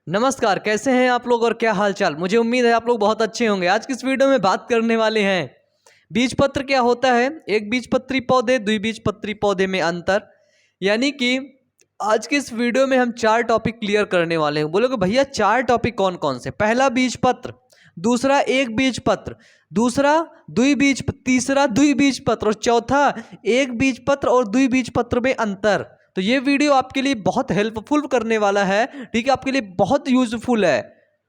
नमस्कार, कैसे हैं आप लोग और क्या हालचाल। मुझे उम्मीद है आप लोग बहुत अच्छे होंगे। आज की इस वीडियो में बात करने वाले हैं बीजपत्र क्या होता है, एक बीजपत्री पौधे, द्विबीजपत्री पौधे में अंतर। यानी कि आज की इस वीडियो में हम 4 टॉपिक क्लियर करने वाले हैं। बोलोगे भैया 4 टॉपिक कौन कौन से? पहला बीजपत्र, दूसरा एक बीजपत्र, दूसरा द्विबीज, तीसरा द्विबीजपत्र और चौथा एक बीजपत्र और द्विबीजपत्र में अंतर। तो ये वीडियो आपके लिए बहुत हेल्पफुल करने वाला है, ठीक है, आपके लिए बहुत यूजफुल है,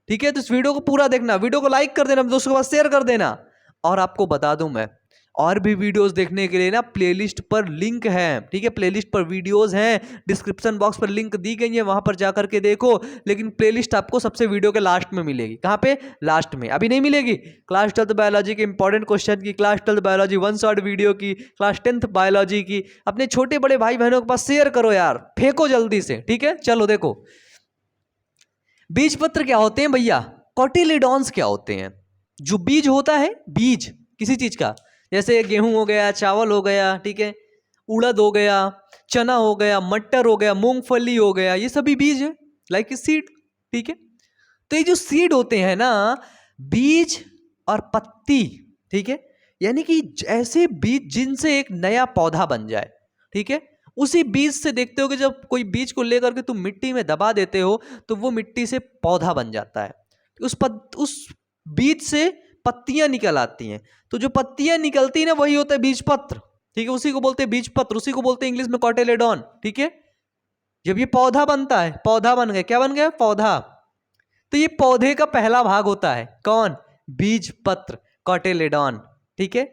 ठीक है। तो इस वीडियो को पूरा देखना, वीडियो को लाइक कर देना, दोस्तों के पास शेयर कर देना। और आपको बता दूं मैं, और भी वीडियोस देखने के लिए ना प्लेलिस्ट पर लिंक है, ठीक है, प्लेलिस्ट पर वीडियोस हैं, डिस्क्रिप्शन बॉक्स पर लिंक दी गई है, वहां पर जाकर के देखो। लेकिन प्लेलिस्ट आपको सबसे वीडियो के लास्ट में मिलेगी। कहां पे? लास्ट में, अभी नहीं मिलेगी। क्लास 12th बायोलॉजी के इंपॉर्टेंट क्वेश्चन की, class 12th biology 1 short video की, क्लास 10th बायोलॉजी की अपने छोटे बड़े भाई बहनों के पास शेयर करो यार, फेंको जल्दी से, ठीक है। चलो देखो, बीजपत्र क्या होते हैं भैया, कोटिलेडॉन्स क्या होते हैं। जो बीज होता है, बीज किसी चीज का, जैसे गेहूं हो गया, चावल हो गया, ठीक है, उड़द हो गया, चना हो गया, मटर हो गया, मूंगफली हो गया, ये सभी बीज है, लाइक सीड, ठीक है। तो ये जो सीड होते हैं ना, बीज और पत्ती, ठीक है, यानी कि ऐसे बीज जिनसे एक नया पौधा बन जाए, ठीक है। उसी बीज से देखते हो कि जब कोई बीज को लेकर के तुम मिट्टी में दबा देते हो तो वो मिट्टी से पौधा बन जाता है। उस बीज से पत्तियां निकल आती हैं। तो जो पत्तियां निकलती है ना, वही होता है बीजपत्र, ठीक है। उसी को बोलते हैं बीजपत्र, उसी को बोलते हैं इंग्लिश में कोटिलेडॉन, ठीक है। जब ये पौधा बनता है, पौधा बन गया, क्या बन गया? पौधा। तो ये पौधे का पहला भाग होता है, कौन? बीजपत्र, कोटिलेडॉन, ठीक है।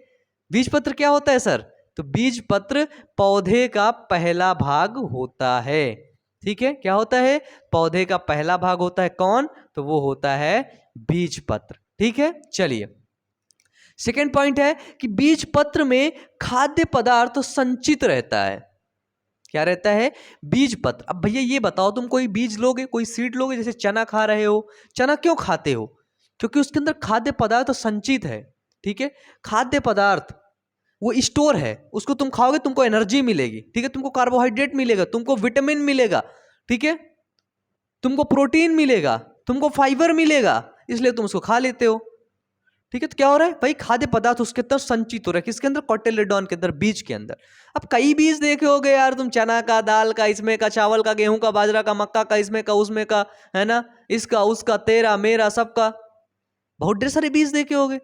बीजपत्र क्या होता है सर? तो बीजपत्र पौधे का पहला भाग होता है, ठीक है। क्या होता है? पौधे का पहला भाग होता है, कौन? तो वो होता है बीजपत्र, ठीक है। चलिए, सेकेंड पॉइंट है कि बीजपत्र में खाद्य पदार्थ संचित रहता है। क्या रहता है? बीजपत्र। अब भैया ये बताओ, तुम कोई बीज लोगे, कोई सीड लोगे, जैसे चना खा रहे हो, चना क्यों खाते हो? क्योंकि उसके अंदर खाद्य पदार्थ संचित है, ठीक है। खाद्य पदार्थ वो स्टोर है, उसको तुम खाओगे, तुमको एनर्जी मिलेगी, ठीक है, तुमको कार्बोहाइड्रेट मिलेगा, तुमको विटामिन मिलेगा, ठीक है, तुमको प्रोटीन मिलेगा, तुमको फाइबर मिलेगा, इसलिए तुम उसको खा लेते हो, ठीक है। तो क्या हो रहा है भाई? खाद्य पदार्थ उसके अंदर संचित हो रहा है, किसके अंदर? कोटिलेडॉन के अंदर, बीज के अंदर। अब कई बीज देखे होगे यार तुम, चना का, दाल का, इसमें का, चावल का, गेहूं का, बाजरा का, मक्का का, इसमें का, उसमें का, है ना, इसका उसका, तेरा मेरा सबका, बहुत ढेर सारे बीज देखे होगे।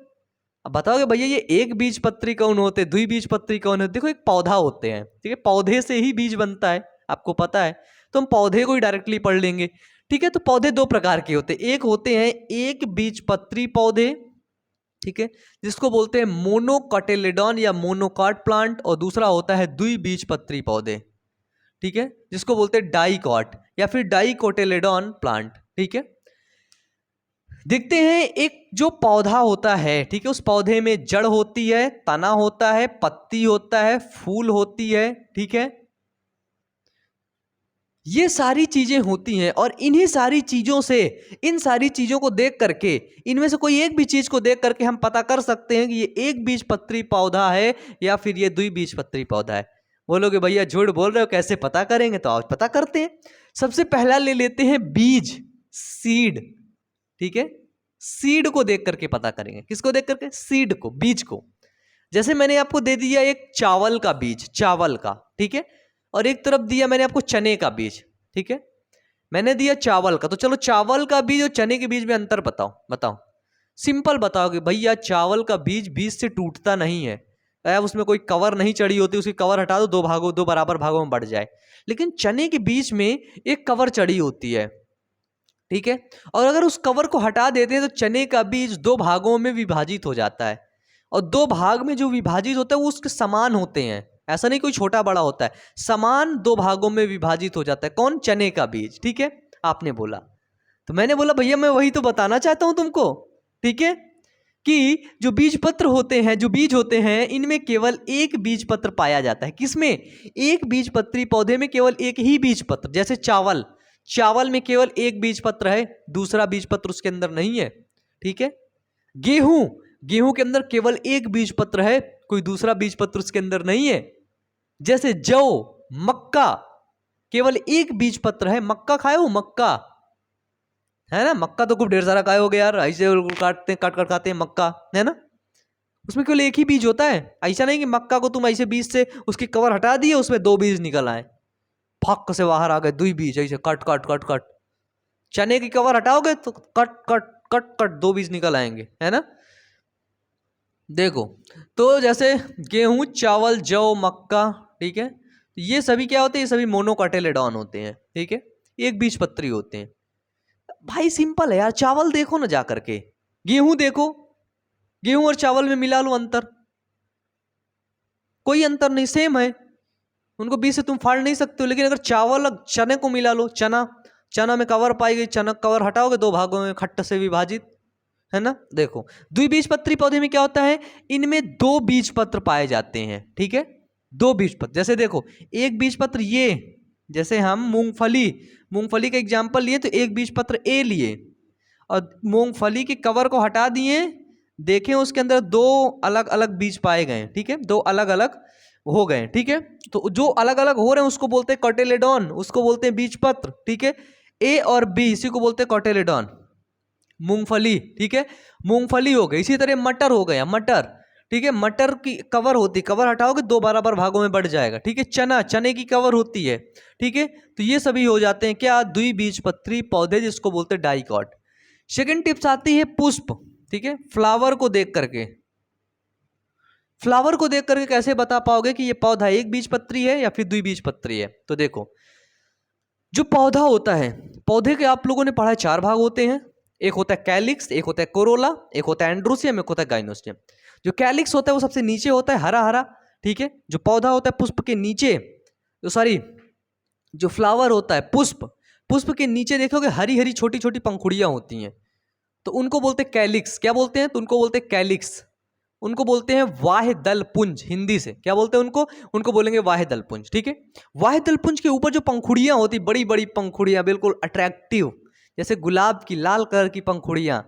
अब बताओगे भैया ये एक बीजपत्री कौन होते, द्विबीजपत्री कौन होते? देखो, एक पौधा होते हैं, ठीक है, पौधे से ही बीज बनता है, आपको पता है। तो हम पौधे को ही डायरेक्टली पढ़ लेंगे, ठीक है। तो पौधे दो प्रकार के होते हैं, एक होते हैं एक बीजपत्री पौधे, ठीक है, जिसको बोलते हैं मोनोकोटिलेडॉन या मोनोकॉट प्लांट, और दूसरा होता है द्विबीजपत्री पौधे, ठीक है, जिसको बोलते हैं डाइकॉट या फिर डाइकोटिलेडॉन प्लांट, ठीक है। देखते हैं, एक जो पौधा होता है, ठीक है, उस पौधे में जड़ होती है, तना होता है, पत्ती होता है, फूल होती है, ठीक है, ये सारी चीजें होती हैं। और इन्हीं सारी चीजों से, इन सारी चीजों को देख करके, इनमें से कोई एक भी चीज को देख करके हम पता कर सकते हैं कि ये एक बीजपत्री पौधा है या फिर ये द्विबीजपत्री पौधा है। बोलोगे भैया झूठ बोल रहे हो, कैसे पता करेंगे? तो आज पता करते हैं। सबसे पहला ले लेते हैं बीज, सीड, ठीक है, सीड को देख करके पता करेंगे। किसको देख करके? सीड को, बीज को। जैसे मैंने आपको दे दिया एक चावल का बीज, चावल का, ठीक है, और एक तरफ दिया मैंने आपको चने का बीज, ठीक है, मैंने दिया चावल का। तो चलो चावल का बीज और चने के बीज में अंतर बताओ, बताओ, सिंपल बताओ कि भैया चावल का बीज बीज से टूटता नहीं है, उसमें कोई कवर नहीं चढ़ी होती, उसकी कवर हटा दो, दो बराबर भागों में बढ़ जाए। लेकिन चने के बीज में एक कवर चढ़ी होती है, ठीक है, और अगर उस कवर को हटा देते हैं तो चने का बीज 2 भागों में विभाजित हो जाता है, और 2 भाग में जो विभाजित होता है वो उसके समान होते हैं, ऐसा नहीं कोई छोटा बड़ा होता है, समान 2 भागों में विभाजित हो जाता है। कौन? चने का बीज, ठीक है। आपने बोला, तो मैंने बोला भैया मैं वही तो बताना चाहता हूं तुमको, ठीक है, कि जो बीजपत्र होते हैं, जो बीज होते हैं, इनमें केवल एक बीजपत्र पाया जाता है। किसमें? एक बीजपत्री पौधे में केवल एक ही बीजपत्र। जैसे चावल, चावल में केवल एक बीजपत्र है, दूसरा बीजपत्र उसके अंदर नहीं है, ठीक है। गेहूं, गेहूं के अंदर केवल एक बीजपत्र है, कोई दूसरा बीजपत्र उसके अंदर नहीं है। जैसे जौ, मक्का, केवल एक बीजपत्र है। मक्का खाए हो? मक्का, है ना। मक्का तो खूब ढेर सारा काय हो गया यार, ऐसे काटते हैं, काट खाते हैं मक्का, है ना। उसमें केवल एक ही बीज होता है, ऐसा नहीं कि मक्का को तुम ऐसे बीज से उसकी कवर हटा दिए, उसमें 2 बीज निकल आए, फक से बाहर आ गए 2 बीज, ऐसे कट कट कट कट। चने की कवर हटाओगे तो कट कट कट कट 2 बीज निकल आएंगे, है ना। देखो तो जैसे गेहूं, चावल, जौ, मक्का, ठीक है, ये सभी क्या होते हैं, ये सभी मोनोकोटिलेडॉन होते हैं, ठीक है, एक बीज पत्री होते हैं। भाई सिंपल है यार, चावल देखो ना जा करके, गेहूं देखो, गेहूं और चावल में मिला लो, अंतर कोई अंतर नहीं, सेम है, उनको बीच से तुम फाड़ नहीं सकते हो। लेकिन अगर चावल चने को मिला लो, चना, चना में कवर पाई गई, चना कवर हटाओगे 2 भागों में खट्ट से विभाजित, है ना। देखो द्विबीजपत्री पौधे में क्या होता है, इनमें 2 बीज पत्र पाए जाते हैं, ठीक है, 2 बीज पत्र। जैसे देखो एक बीज पत्र ये, जैसे हम मूंगफली का एग्जाम्पल लिए तो एक बीज पत्र ए लिए, और मूंगफली की कवर को हटा दिए, देखें उसके अंदर 2 अलग अलग बीज पाए गए, ठीक है, 2 अलग अलग हो गए, ठीक है। तो जो अलग अलग हो रहे हैं उसको बोलते हैं कोटिलेडॉन, उसको बोलते हैं बीज पत्र, ठीक है। ए और बी इसी को बोलते हैं कोटिलेडॉन। मूंगफली, ठीक है, मूंगफली हो गई। इसी तरह मटर हो गया, मटर, ठीक है, मटर की कवर होती, कवर हटाओगे 2 बराबर भागों में बढ़ जाएगा, ठीक है। चना, चने की कवर होती है, ठीक है। तो ये सभी हो जाते हैं क्या, द्विबीजपत्री पौधे, जिसको बोलते हैं डाइकॉट। सेकंड टिप्स आती है पुष्प, ठीक है, फ्लावर को देख करके, फ्लावर को देख करके कैसे बता पाओगे कि ये पौधा एक बीजपत्री है या फिर द्विबीजपत्री है। तो देखो जो पौधा होता है, पौधे के आप लोगों ने पढ़ा है 4 भाग होते हैं, एक होता है कैलिक्स, एक होता है कोरोला, एक होता है एंड्रोसियम, एक होता है गाइनोस्टियम। जो कैलिक्स होता है वो सबसे नीचे होता है, हरा हरा, ठीक है। जो पौधा होता है पुष्प के नीचे, जो फ्लावर होता है पुष्प के नीचे देखोगे हरी हरी छोटी छोटी पंखुड़ियां होती हैं, तो उनको बोलते हैं कैलिक्स। क्या बोलते हैं, तो उनको बोलते हैं कैलिक्स, उनको बोलते हैं वाह्य दल पुंज। हिंदी से क्या बोलते हैं उनको बोलेंगे वाह्य दल पुंज, ठीक है। वाह्य दल पुंज के ऊपर जो पंखुड़ियां होती, बड़ी बड़ी पंखुड़ियां, बिल्कुल अट्रैक्टिव, जैसे गुलाब की लाल कलर की पंखुड़ियां,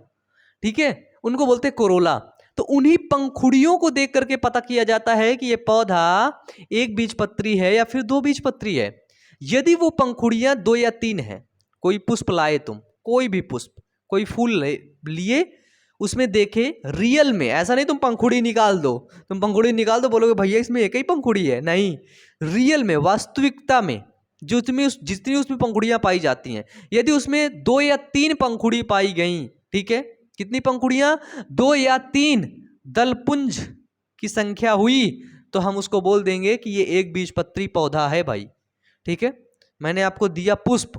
ठीक है, उनको बोलते हैं कोरोला। तो उन्हीं पंखुड़ियों को देख करके पता किया जाता है कि यह पौधा एक बीजपत्री है या फिर 2 बीजपत्री है। यदि वो पंखुड़ियां 2 या 3 है, कोई पुष्प लाए तुम, कोई भी पुष्प, कोई फूल लिए, उसमें देखे रियल में, ऐसा नहीं तुम पंखुड़ी निकाल दो, बोलोगे भैया इसमें एक ही पंखुड़ी है, नहीं, रियल में, वास्तविकता में जो जितनी उसमें पंखुड़ियां पाई जाती हैं, यदि उसमें 2 या 3 पंखुड़ी पाई गई, ठीक है, कितनी पंखुड़ियां, 2 या 3 दलपुंज की संख्या हुई, तो हम उसको बोल देंगे कि ये एक बीजपत्री पौधा है भाई, ठीक है। मैंने आपको दिया पुष्प,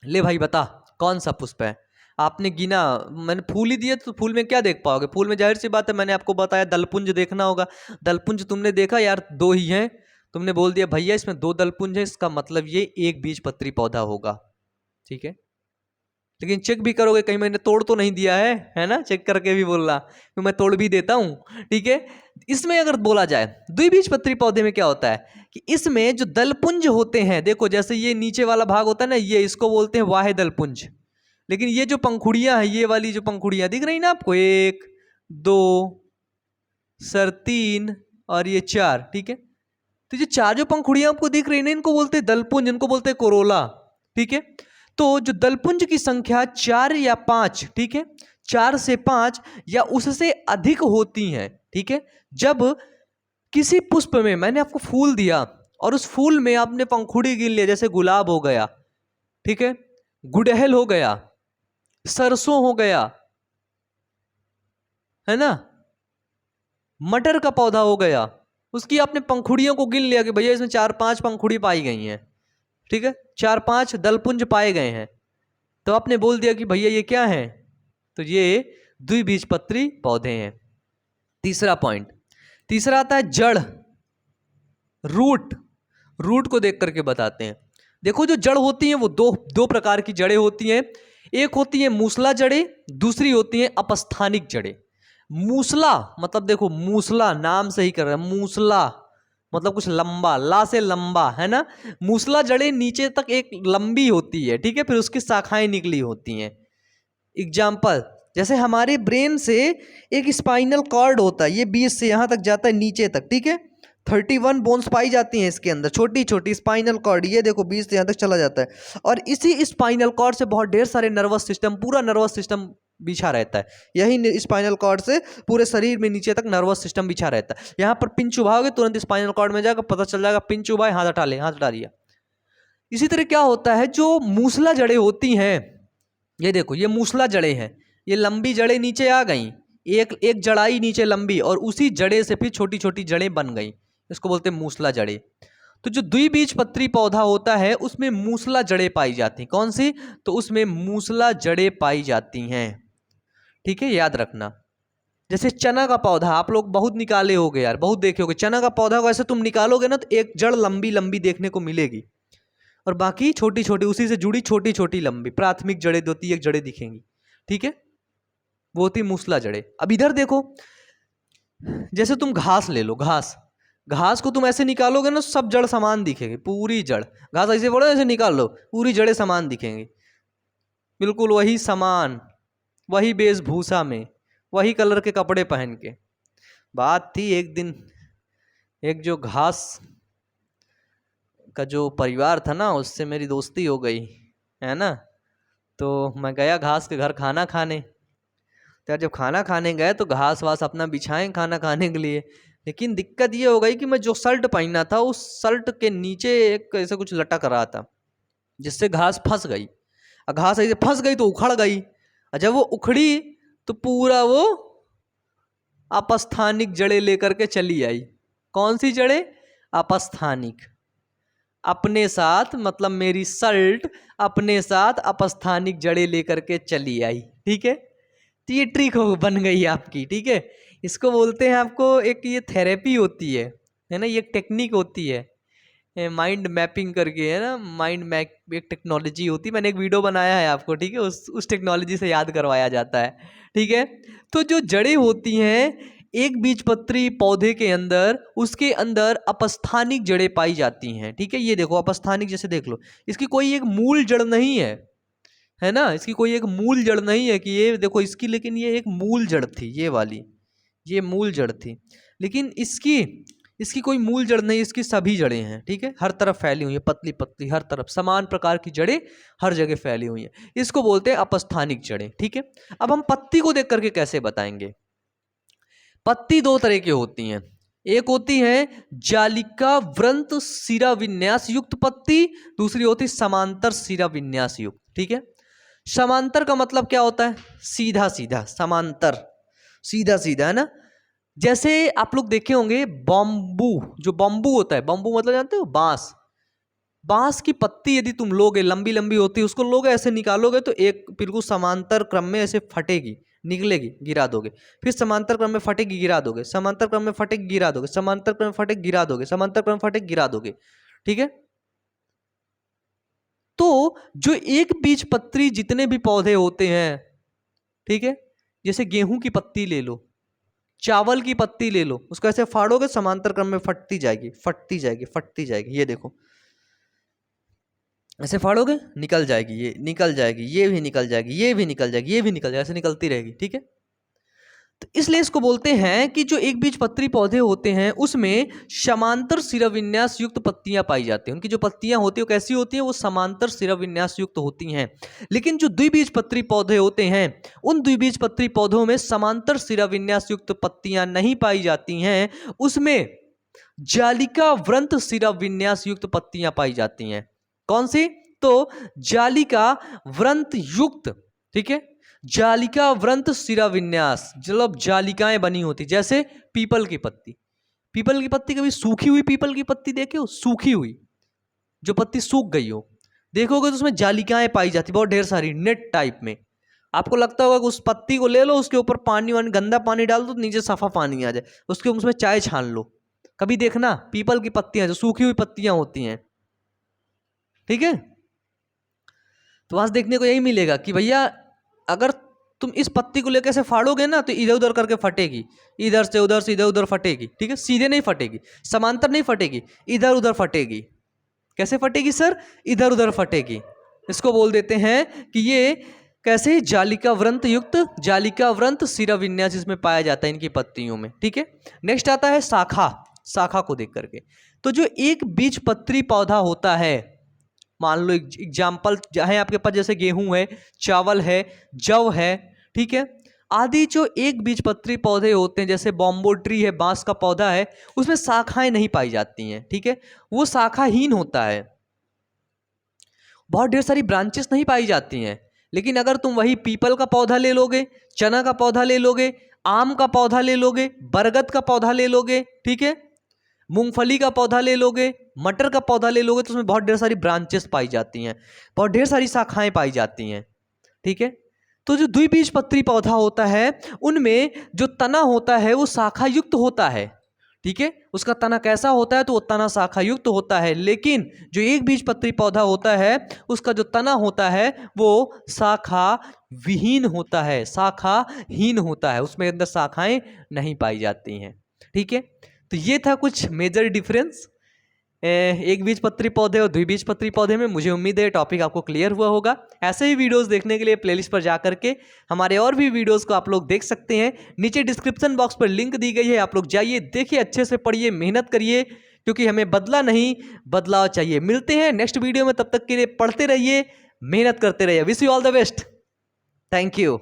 ले भाई बता कौन सा पुष्प है, आपने गिना, मैंने फूल ही दिए तो फूल में क्या देख पाओगे, फूल में जाहिर सी बात है, मैंने आपको बताया दलपुंज देखना होगा, दलपुंज तुमने देखा यार 2 ही हैं, तुमने बोल दिया भैया इसमें 2 दलपुंज है, इसका मतलब ये एक बीजपत्री पौधा होगा, ठीक है। लेकिन चेक भी करोगे कहीं मैंने तोड़ तो नहीं दिया है ना, चेक करके भी बोलना, तो मैं तोड़ भी देता हूं, ठीक है। इसमें अगर बोला जाए द्विबीजपत्री पौधे में क्या होता है कि इसमें जो दलपुंज होते हैं, देखो जैसे ये नीचे वाला भाग होता है ना, ये इसको बोलते हैं वाह्य दलपुंज। लेकिन ये जो पंखुड़ियां हैं, ये वाली जो पंखुड़ियां दिख रही ना आपको, 1 2 सर 3 और ये 4, ठीक है। तो ये 4 जो पंखुड़ियां आपको दिख रही है ना, इनको बोलते हैं दलपुंज, इनको बोलते हैं कोरोला, ठीक है। तो जो दलपुंज की संख्या 4 या 5, ठीक है, 4 से 5 या उससे अधिक होती हैं, ठीक है। जब किसी पुष्प में मैंने आपको फूल दिया और उस फूल में आपने पंखुड़ी गिन लिया, जैसे गुलाब हो गया, ठीक है, गुड़हल हो गया, सरसों हो गया, है ना, मटर का पौधा हो गया, उसकी आपने पंखुड़ियों को गिन लिया कि भैया इसमें 4-5 पंखुड़ी पाई गई हैं, ठीक है, 4-5 दलपुंज पाए गए हैं, तो आपने बोल दिया कि भैया ये क्या है, तो ये द्विबीजपत्री पौधे हैं। तीसरा पॉइंट, तीसरा आता है जड़, रूट को देख करके बताते हैं। देखो जो जड़ होती हैं वो दो प्रकार की जड़ें होती हैं, एक होती है मूसला जड़ें, दूसरी होती है अपस्थानिक जड़ें। मूसला मतलब देखो, मूसला नाम से ही कर रहे हैं, मूसला मतलब कुछ लंबा, ला से लंबा, है ना। मूसला जड़ें नीचे तक एक लंबी होती है, ठीक है, फिर उसकी शाखाएं निकली होती हैं। एग्जाम्पल, जैसे हमारे ब्रेन से एक स्पाइनल कॉर्ड होता है, ये बीच से यहां तक जाता है नीचे तक, ठीक है, 31 बोन्स पाई जाती हैं इसके अंदर, छोटी छोटी स्पाइनल कॉर्ड, ये देखो 20 से यहाँ तक चला जाता है। और इसी स्पाइनल कॉर्ड से बहुत ढेर सारे नर्वस सिस्टम, पूरा नर्वस सिस्टम बिछा रहता है। यही स्पाइनल कॉर्ड से पूरे शरीर में नीचे तक नर्वस सिस्टम बिछा रहता है। यहाँ पर पिन चुभाओगे तुरंत स्पाइनल कॉर्ड में जाकर पता चल जाएगा, पिन चुभाए हाथ हटा ले, हाथ हटा लिया। इसी तरह क्या होता है, जो मूसला जड़ें होती हैं, ये देखो ये मूसला जड़ें हैं, ये लंबी जड़ें नीचे आ गई, एक जड़ाई नीचे लंबी और उसी जड़े से फिर छोटी छोटी जड़ें बन गई, इसको बोलते हैं मूसला जड़ें। तो जो द्विबीजपत्री पौधा होता है उसमें मूसला जड़ें पाई जाती हैं। कौन सी? तो उसमें मूसला जड़ें पाई जाती हैं, ठीक है, याद रखना। जैसे चना का पौधा आप लोग बहुत निकाले होगे यार, बहुत देखे होगे। चना का पौधा को ऐसे तुम निकालोगे ना तो एक जड़ लंबी लंबी देखने को मिलेगी और बाकी छोटी छोटी उसी से जुड़ी छोटी छोटी लंबी प्राथमिक जड़ें, 2-3 जड़ें दिखेंगी, ठीक है, वो होती मूसला जड़ें। अब इधर देखो, जैसे तुम घास ले लो, घास को तुम ऐसे निकालोगे ना सब जड़ समान दिखेगी, पूरी जड़। घास ऐसे बोलो, ऐसे निकाल लो, पूरी जड़ें समान दिखेंगी, बिल्कुल वही समान, वही वेशभूषा में, वही कलर के कपड़े पहन के। बात थी एक दिन, एक जो घास का जो परिवार था ना उससे मेरी दोस्ती हो गई है ना। तो मैं गया घास के घर खाना खाने। तो यार जब खाना खाने गए तो घास वास अपना बिछाएं खाना खाने के लिए, लेकिन दिक्कत ये हो गई कि मैं जो शर्ट पहना था उस शर्ट के नीचे एक ऐसा कुछ लटक रहा था जिससे घास फंस गई। और घास ऐसे फंस गई तो उखड़ गई, और जब वो उखड़ी तो पूरा वो अपस्थानिक जड़ें लेकर के चली आई। कौन सी जड़ें? अपस्थानिक। अपने साथ, मतलब मेरी शर्ट अपने साथ अपस्थानिक जड़ें लेकर के चली आई, ठीक है। तो ये ट्रिक बन गई आपकी, ठीक है। इसको बोलते हैं, आपको एक ये थेरेपी होती है ना, ये टेक्निक होती है माइंड मैपिंग करके, है ना, माइंड मैप एक टेक्नोलॉजी होती है। मैंने एक वीडियो बनाया है आपको, ठीक है, उस टेक्नोलॉजी से याद करवाया जाता है, ठीक है। तो जो जड़ें होती हैं एक बीजपत्री पौधे के अंदर, उसके अंदर अपस्थानिक जड़ें पाई जाती हैं, ठीक है। ये देखो अपस्थानिक, जैसे देख लो, इसकी कोई एक मूल जड़ नहीं है ना, इसकी कोई एक मूल जड़ नहीं है कि ये देखो इसकी, लेकिन ये एक मूल जड़ थी, ये वाली, ये मूल जड़ थी, लेकिन इसकी कोई मूल जड़ नहीं, इसकी सभी जड़ें हैं, ठीक है, हर तरफ फैली हुई है, पतली पतली, हर तरफ समान प्रकार की जड़ें हर जगह फैली हुई हैं। इसको बोलते हैं अपस्थानिक जड़ें, ठीक है। अब हम पत्ती को देख करके कैसे बताएंगे। पत्ती दो तरह की होती हैं, एक होती है जालिका व्रंत सिरा विन्यास युक्त पत्ती, दूसरी होती समांतर सिरा विन्यास युक्त, ठीक है। समांतर का मतलब क्या होता है? सीधा सीधा, समांतर सीधा सीधा, है ना। जैसे आप लोग देखे होंगे बॉम्बू, जो बॉम्बू होता है, बॉम्बू मतलब जानते हो, बांस की पत्ती यदि तुम लोगे, लंबी लंबी होती है, उसको लोगे ऐसे निकालोगे तो एक बिल्कुल समांतर क्रम में ऐसे फटेगी, निकलेगी, गिरा दोगे, फिर समांतर क्रम में फटेगी, गिरा दोगे, समांतर क्रम में फटेगी, गिरा दोगे, समांतर क्रम में फटेगी, गिरा दोगे, समांतर क्रम में फटेगी, गिरा दोगे, ठीक है। तो जो एक बीजपत्री जितने भी पौधे होते हैं, ठीक है, जैसे गेहूं की पत्ती ले लो, चावल की पत्ती ले लो, उसको ऐसे फाड़ोगे समांतर क्रम में फटती जाएगी, फटती जाएगी, फटती जाएगी, ये देखो ऐसे फाड़ोगे निकल जाएगी, ये निकल जाएगी, ये भी निकल जाएगी, ये भी निकल जाएगी, ये भी निकल जाएगी, ऐसे निकलती रहेगी, ठीक है। तो इसलिए इसको बोलते हैं कि जो एक बीजपत्री पौधे होते हैं उसमें समांतर शिराविन्यास युक्त पत्तियां पाई जाती हैं। उनकी जो पत्तियां होती है वो कैसी होती हैं? वो समांतर शिराविन्यास युक्त होती हैं। लेकिन जो द्विबीजपत्री पौधे होते हैं उन द्विबीजपत्री पौधों में समांतर शिराविन्यास युक्त पत्तियां नहीं पाई जाती हैं, उसमें जालिका व्रंत शिराविन्यास युक्त पत्तियां पाई जाती हैं। कौन सी? तो जालिका व्रंत युक्त, ठीक है, जालिका व्रंत शिराविन्यास, मतलब जालिकाएं बनी होती, जैसे पीपल की पत्ती। पीपल की पत्ती, कभी सूखी हुई पीपल की पत्ती देखे हो? सूखी हुई जो पत्ती सूख गई हो, देखोगे तो उसमें जालिकाएं पाई जाती बहुत ढेर सारी, नेट टाइप में। आपको लगता होगा कि उस पत्ती को ले लो, उसके ऊपर पानी वानी, गंदा पानी डाल दो, नीचे सफा पानी आ जाए, उसके उसमें चाय छान लो। कभी देखना पीपल की पत्तियां जो सूखी हुई पत्तियां होती हैं, ठीक है। तो आज देखने को यही मिलेगा कि भैया अगर तुम इस पत्ती को लेकर से फाड़ोगे ना तो इधर उधर करके फटेगी, इधर से इधर उधर फटेगी, ठीक है, सीधे नहीं फटेगी, समांतर नहीं फटेगी, इधर उधर फटेगी। कैसे फटेगी सर? इधर उधर फटेगी। इसको बोल देते हैं कि ये कैसे, जालिका व्रंत युक्त, जालिका व्रंत शिराविन्यास इसमें पाया जाता है इनकी पत्तियों में, ठीक है। नेक्स्ट आता है शाखा। शाखा को देख करके। तो जो एक बीजपत्री पौधा होता है, मान लो एग्जाम्पल है आपके पास, जैसे गेहूं है, चावल है, जव है, ठीक है, आदि जो एक बीजपत्री पौधे होते हैं, जैसे बॉम्बो ट्री है, बांस का पौधा है, उसमें शाखाएं नहीं पाई जाती हैं, ठीक है, वो शाखाहीन होता है, बहुत ढेर सारी ब्रांचेस नहीं पाई जाती हैं। लेकिन अगर तुम वही पीपल का पौधा ले लोगे, चना का पौधा ले लोगे, आम का पौधा ले लोगे, बरगद का पौधा ले लोगे, ठीक है, मूंगफली का पौधा ले लोगे, मटर का पौधा ले लोगे, तो उसमें बहुत ढेर सारी ब्रांचेस पाई जाती हैं, बहुत ढेर सारी शाखाएं पाई जाती हैं, ठीक है। तो जो द्विबीजपत्री पौधा होता है उनमें जो तना होता है वो शाखा युक्त होता है, ठीक है, उसका तना कैसा होता है, तो वो तना शाखा युक्त होता है। लेकिन जो एक बीजपत्री पौधा होता है उसका जो तना होता है वो शाखा विहीन होता है, शाखाहीन होता है, उसमें अंदर शाखाएं नहीं पाई जाती हैं, ठीक है। तो ये था कुछ मेजर डिफरेंस एक बीजपत्री पौधे और द्विबीजपत्री पौधे में। मुझे उम्मीद है टॉपिक आपको क्लियर हुआ होगा। ऐसे ही वीडियोस देखने के लिए प्लेलिस्ट पर जा करके हमारे और भी वीडियोस को आप लोग देख सकते हैं। नीचे डिस्क्रिप्शन बॉक्स पर लिंक दी गई है, आप लोग जाइए, देखिए, अच्छे से पढ़िए, मेहनत करिए, क्योंकि हमें बदला नहीं, बदलाव चाहिए। मिलते हैं नेक्स्ट वीडियो में, तब तक के लिए पढ़ते रहिए, मेहनत करते रहिए। Wish you all the best. Thank you.